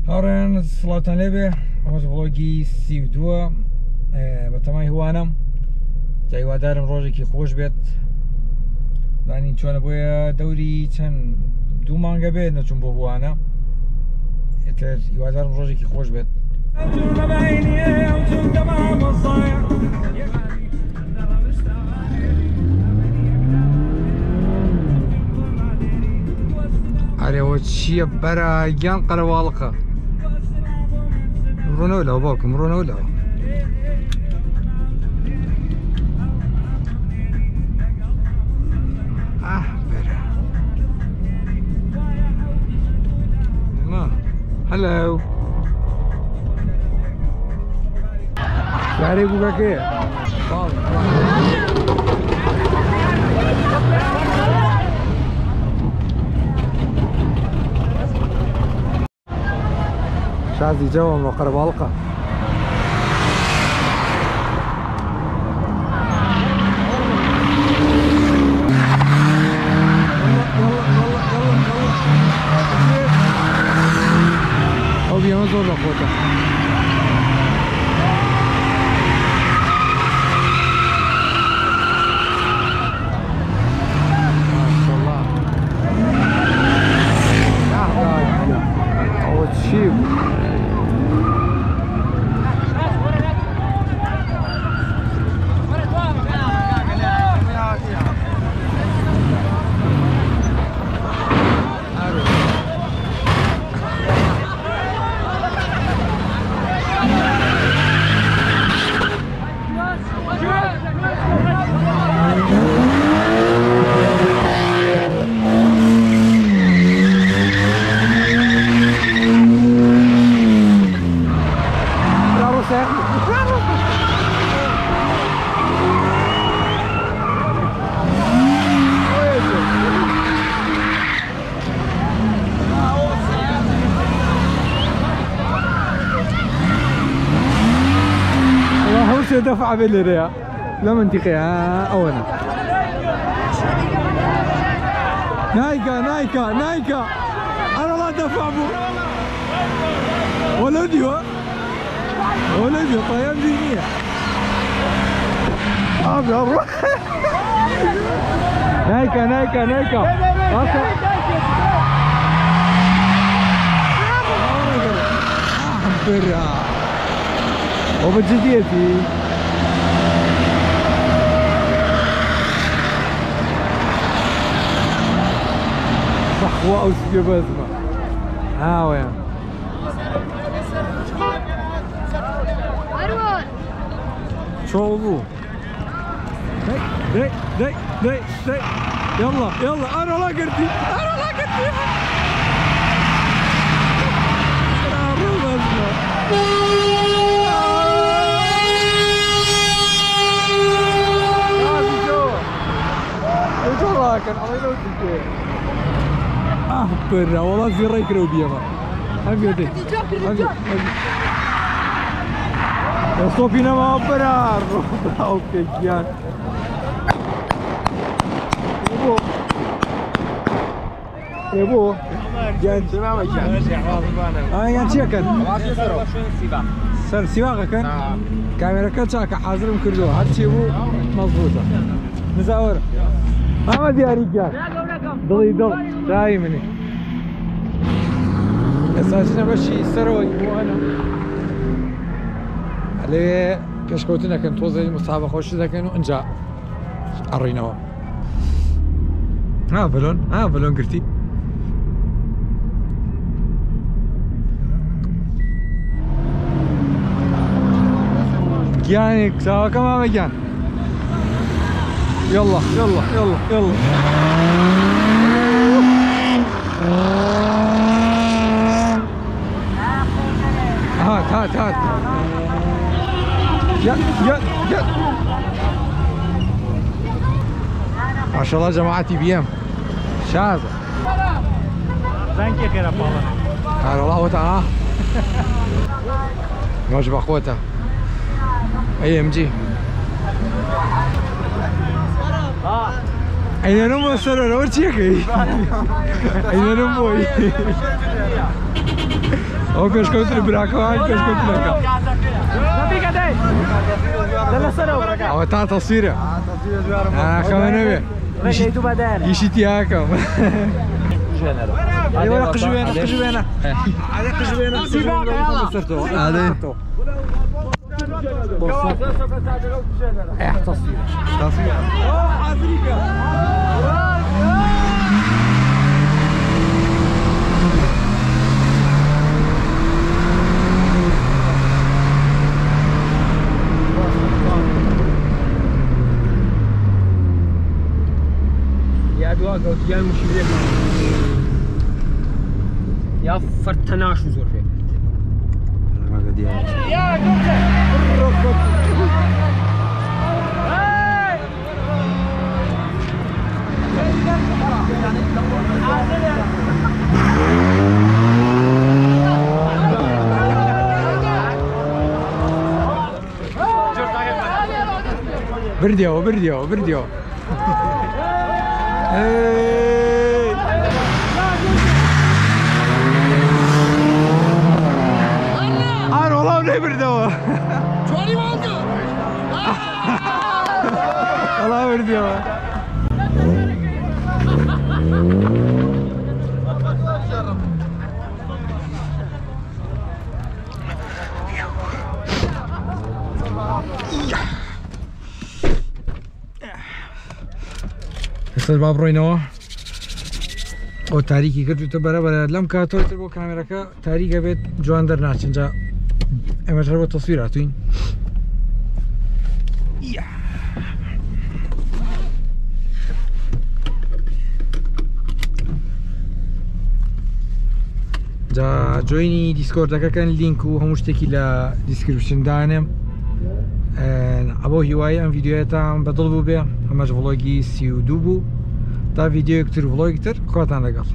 هاڕێن سڵاتان لێبێ ئەمەش ڤڵۆگی 32 بە تەمای هیوانە هیوادارم ڕۆژێکی خۆش بێت زانین چۆنە بۆیە دەوری چەند 2 مانگە بێت نەچوون بۆ هیوانە ئێتر هیوادارم ڕۆژێکی خۆش بێت ئەرێەوە چییە بەرایان قەرەواڵقە ڕۆنەوە لەوە باوکم ڕۆنەوە لەوە هلو تعرفوا كيف شازي جوا من قرب حلقة يلا زور لأخوته ما شاء الله يا حاجة أول شيء دفع بالرياء لا منطقي اولا نايكا انا لا دفع بو ولدي طيب دينية نايكا وبجديتي صحوة أو سجبازمة وين شو أبوه دي يلا أنا لا قرتي كان على لوتك برا والله في ريك روبيا ما هبيتي يا صوبينا ما برا اوكي كيان يبو جان تمام يا تشيكن سر سواقه كان كاميرا كاتشاك حاضر مكردو هادشي يبو مضبوطه مزاوره محمد يا رجال ضل دايما اساسا ماشي سروي مو انا عليه كشكوتنا كنت وزي مسابقه خوش كانوا انجا قريناوا بلون قرتي يعني سوا كمان مجان يلا هات يا ما شاء الله جماعتي بيام شاذة زنكي كده بالله هلا والله وتا موجب اخوته اي ام جي Ainda não vou ser o Chico. Ainda não vou. Ó, pescoço de buraco, ó, pescoço de buraco. Não fica daí. Dá sarau para cá. Ó, tá تصويره. كمان نبي. رجع يدو بدانا. يشتياكم. ايوه قجوينا قجوينا. هذا قجوينا. هذا. تصوير. تصوير. يا دواء قلت يا المشير يا فرتناش وزور فيك ما قد يا برديو برديو برديو أنا والله ما برديو والله برديو هسه باب روينەوە ئەو تاریکی کردوتە بەرەبەرە لەم کاتۆتر بۆ کامێرەکە تاریکە بێت جوان دەرناچن جا ئێمەژە بۆ تەسویر هاتووین جا جوینی دیسکۆردەکەکەن لینک و هەموو شتێکی لە دیسکریپشن دانێم ئەبۆ هیوای ئەم ڤیددیوەتان بەدڵ بوو بێ ئەمەش ڤڵۆگی 32 بوو تا ڤیددیۆیەکتر ڤڵۆگی تر خواتان لەگەڵ